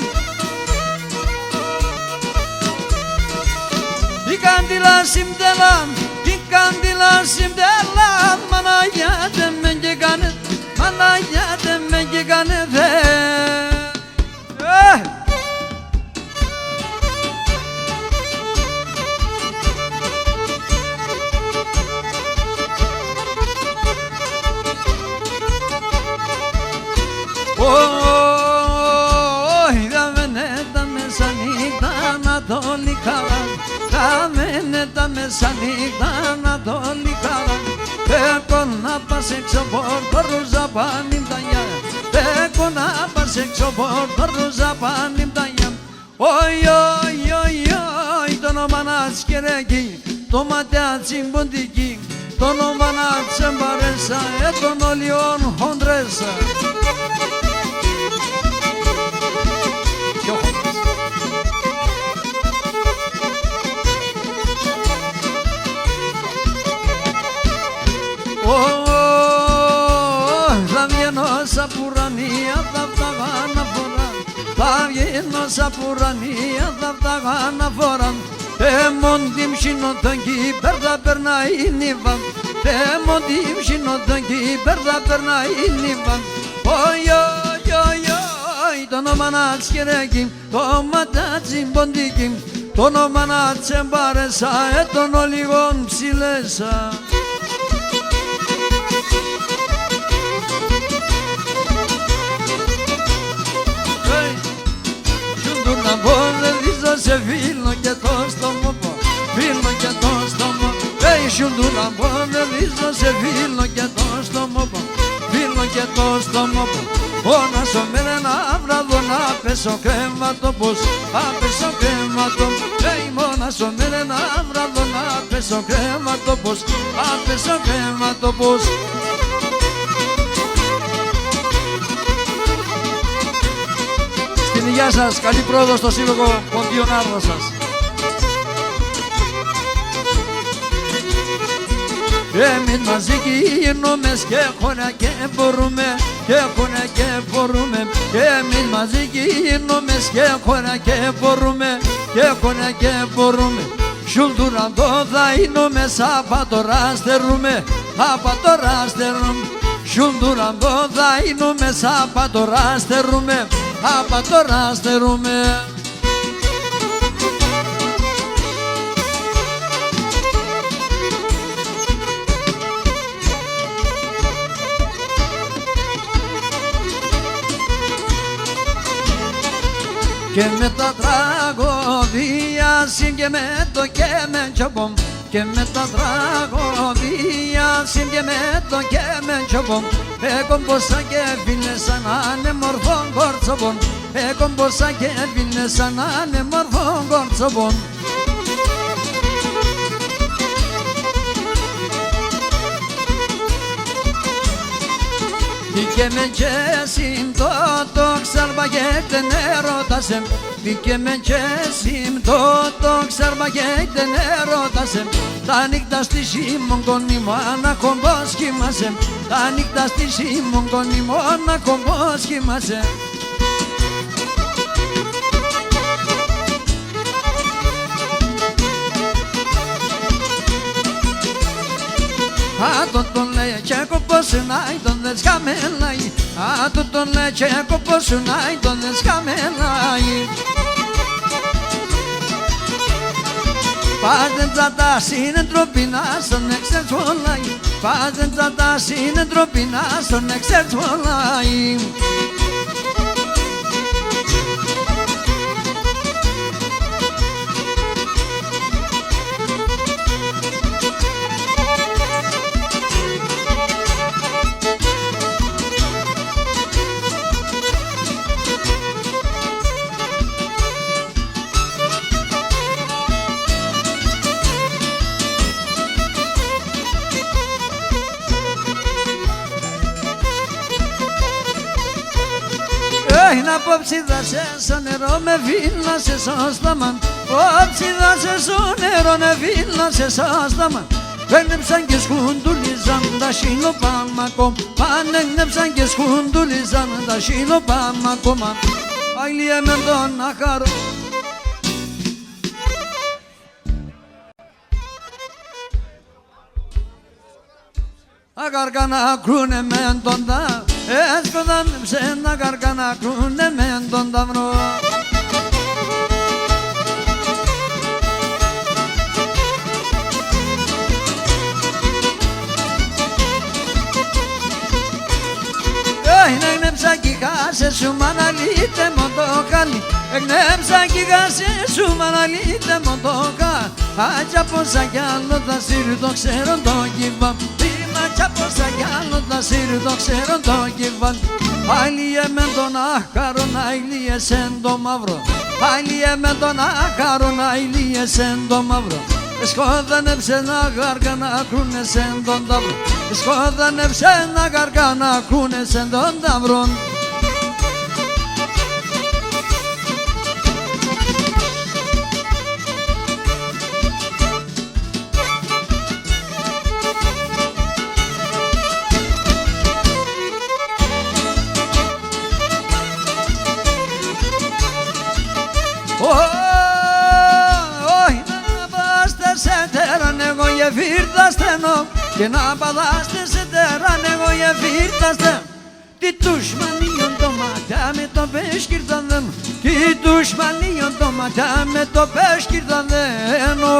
Η καντήλα συμπτελάν, η καντήλα συμπτελάν. Μαναγιάτε με και κάνε, μαναγιάτε με και κάνε δέν. Τα μεσανύχτα ανατολικά, τα μένετα μεσανύχτα ανατολικά. Έχω να πας έξω πόρτο ρούζα πανιμπταγιά, έχω να πας έξω πόρτο ρούζα πανιμπταγιά. Oi, oi, oi, oi, το όνομα να σκερέκει, το ματιά τσιμποντική, το όνομα να τσεμπαρέσα, τον όλιον χοντρέσα. Θα βγαίνω σαν πουρανία όσα πουρανία θα φτάγα να φοράν. Μον την ψινόταν κι υπέρ θα περνάει νύβαν. Μον την ψινόταν κι υπέρ θα περνάει νύβαν. Οι, οι, οι, οι, το όνομα να τσιρέκει, το ματάτσι μποντίκι, το όνομα να τσεμπάρεσα, τον ολίγον ψηλέσα. Να μπολεδίζω σε φίλο και το στόμο, φίλο και το στόμο. Σιούντου να μπολεδίζω σε φίλο και το στόμο, φίλο και το στόμο. Όνα σω μέρα να βραδώ να πέσω κρέματο πως, απέσω κρέματο. Μόνα σω μέρα να βραδώ να πέσω κρέματο πως, απέσω κρέματο πως. Στην υγεία σας, καλή πρόοδο στο Σύλλογο Ποντίων Άρδασας. Εμείς μαζί κινούμες και χώρα και μπορούμε, και χώρα και μπορούμε. Εμείς μαζί κινούμες και χώρα και μπορούμε, και χώρα και μπορούμε. Σουλτούρα το δαϊνούμε, απα τώρα στερούμε, απα τώρα στερούμε. Σουλτούρα το δαϊνούμε, απα τώρα στερούμε, απα τώρα στερούμε. Και με τα τραγωδία συν και με το και με τσοπομ. Και με τα τραγωδία συν και με το και με τσοπομ. Κομποσα και φίλες σαν ανεμορφών κορτσοπον. Κομποσα και φίλες σαν ανεμορφών κορτσοπον. Δίκε με και συμπτώτο ξαρπαγέτε νερότασεμ. Δίκε με και συμπτώτο ξαρπαγέτε νερότασεμ. Τα νύχτα στη Σιμονγκόνη μόνα κομπός κοιμάσεμ. Τα νύχτα στη Σιμονγκόνη μόνα κομπός κοιμάσεμ. Α, τον λέει και κοπός νάει, τον δεν σκαμελάει. Α, τον λέει και κοπός νάει, τον δεν σκαμελάει. Πάζεν τσατά συνεντροπινά στον εξερτσολάει. Πάζεν τσατά συνεντροπινά στον εξερτσολάει. Να ποψίδα σε στο νερό με βίλα σε σώσταμαν. Ποψίδα σε στο νερό με βίλα σε σώσταμαν. Πένεψαν και σκουντουλίζαν τα σιλοπάμακο. Πανέγνεψαν και σκουντουλίζαν τα σιλοπάμακο. Αιλίε με τον αχαρό. Αγαργάνα κρούνε με τον τα. Έσκονταν ψένα καρκάνα κρούνε με τον ταυρό. Εγνέψα κι χάσε σου μαναλίτε μου το χάλι. Εγνέψα κι χάσε σου μαναλίτε μου το χάλι. Άτια πόσα κι άλλο θα σύρει το ξέρω το κυβά. Άτια πόσα κι άλλο θα σύρει το ξέρω το κυβά. Άιλιε με τον άχαρον άιλιες εν το μαύρο. Άιλιε με τον άχαρον άιλιες εν το μαύρο. Σκόδανεψε να γαργά να κρούνες εν τον ταύρο. Σκόδανεψε να γαργά να κρούνες εν τον ταύρο. Όχι να πάστε σε τέραν εγώ γεφύρτα στενό και να παδάστε σε τέραν εγώ γεφύρτα στενό. Τι τουσμανίον το ματιά με το πέσκυρτανδένο, τι τουσμανίον το ματιά με το πέσκυρτανδένο.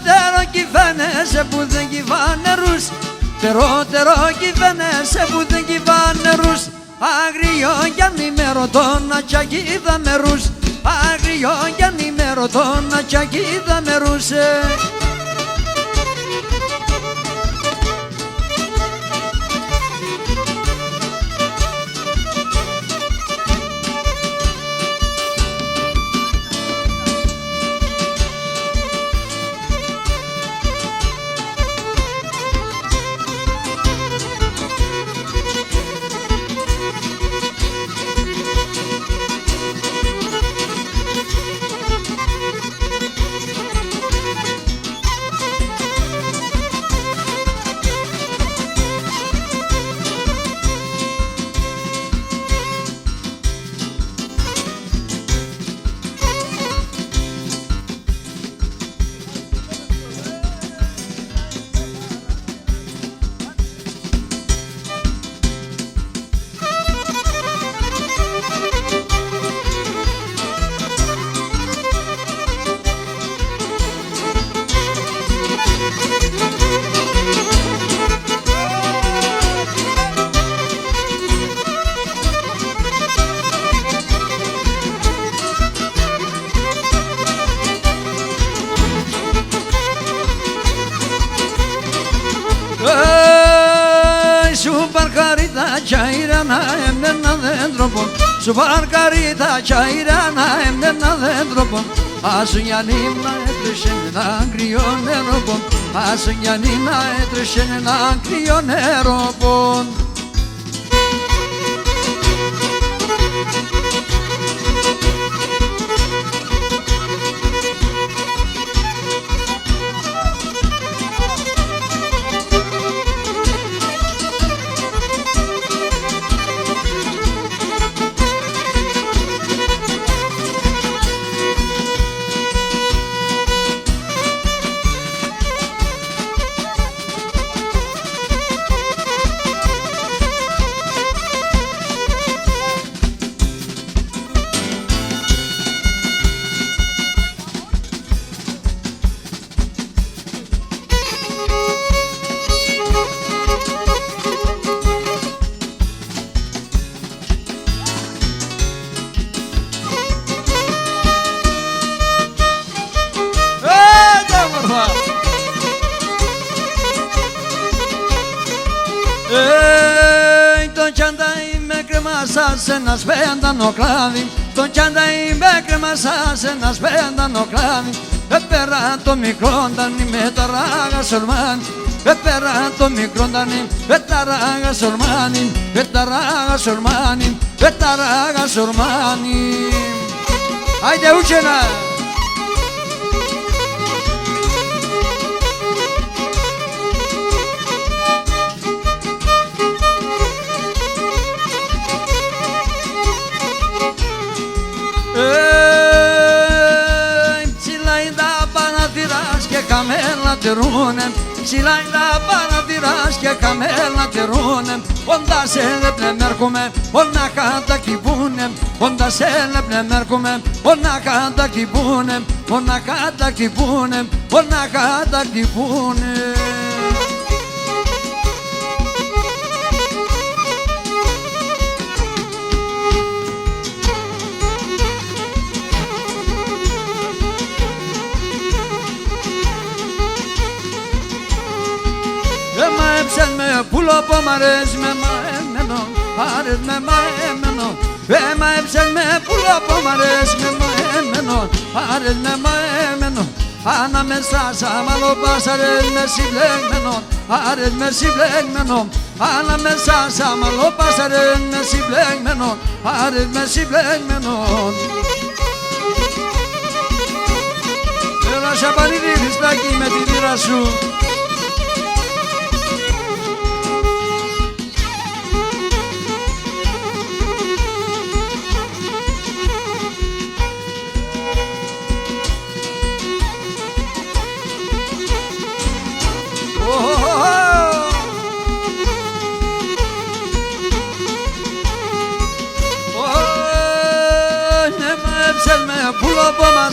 Τερό κυβαίνεσαι που δεν κυβάνε ρους, τερό κυβαίνεσαι που δεν κυβάνε ρους. Αγριό κι ανημερωτώ να τσακίδα με ρους, αγριό κι ανημερωτώ να τσακίδα με ρους. Chairana emnena dendropon, subarcarita chairana emnena dendropon, asunyanina etreshenena crioneropon, asunyanina etreshenena crioneropon. Το τσαντάι με κρεμάσα σε ένα σπέντανο κλάδι, το τσαντάι με κρεμάσα σε ένα σπέντανο κλάδι. Έπερα το μικρό ντανί με τα ράγα σορμάνι, έπερα το μικρό ντανί με τα ράγα σορμάνι, με τα ράγα σορμάνι, με τα ράγα σορμάνι. Άιντε ούτσενα! Καμέλα τερούνε, ψηλά είναι τα παρατηράς και καμέλα τερούνε. Όντα σε λεπνε μέρκουμε, όντα κατακτυπούνε, όντα σε λεπνε μέρκουμε, όντα κατακτυπούνε, όντα κατακτυπούνε, όντα κατακτυπούνε. Έψεν με πουλόπο μ' αρέσει με μαέμενο, αρέσει με μαέμενο. Έψεν με πουλόπο μ' αρέσει με μαέμενο, αρέσει με μαέμενο. Ανάμεσα σ' αμαλοπάς αρέσει με συμπλεγμένο, αρέσει με συμπλεγμένο. Ανάμεσα σ' αμαλοπάς αρέσει με συμπλεγμένο, αρέσει με συμπλεγμένο. Έλα Σαπανίδη Χριστάκη με τη λύρα σου.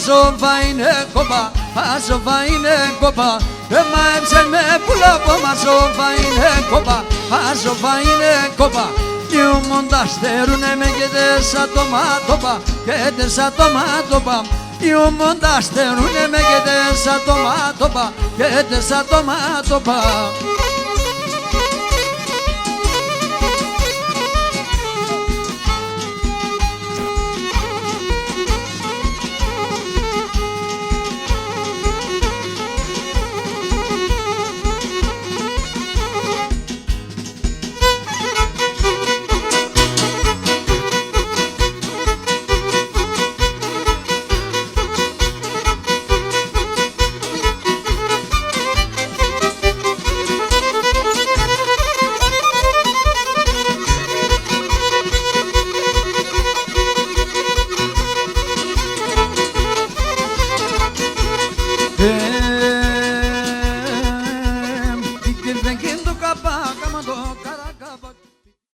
Σοφά είναι κόπα, σοφά είναι κόπα. Έμα έψεν με πουλά πόμα, σοφά είναι κόπα, σοφά είναι κόπα. Ιουμοντα στερούνε με και τεσσα το μάτωπα, και τεσσα το μάτωπα. Ιουμοντα στερούνε με και τεσσα το μάτωπα, και τεσσα το μάτωπα. Κάπα, κάμα το καρα.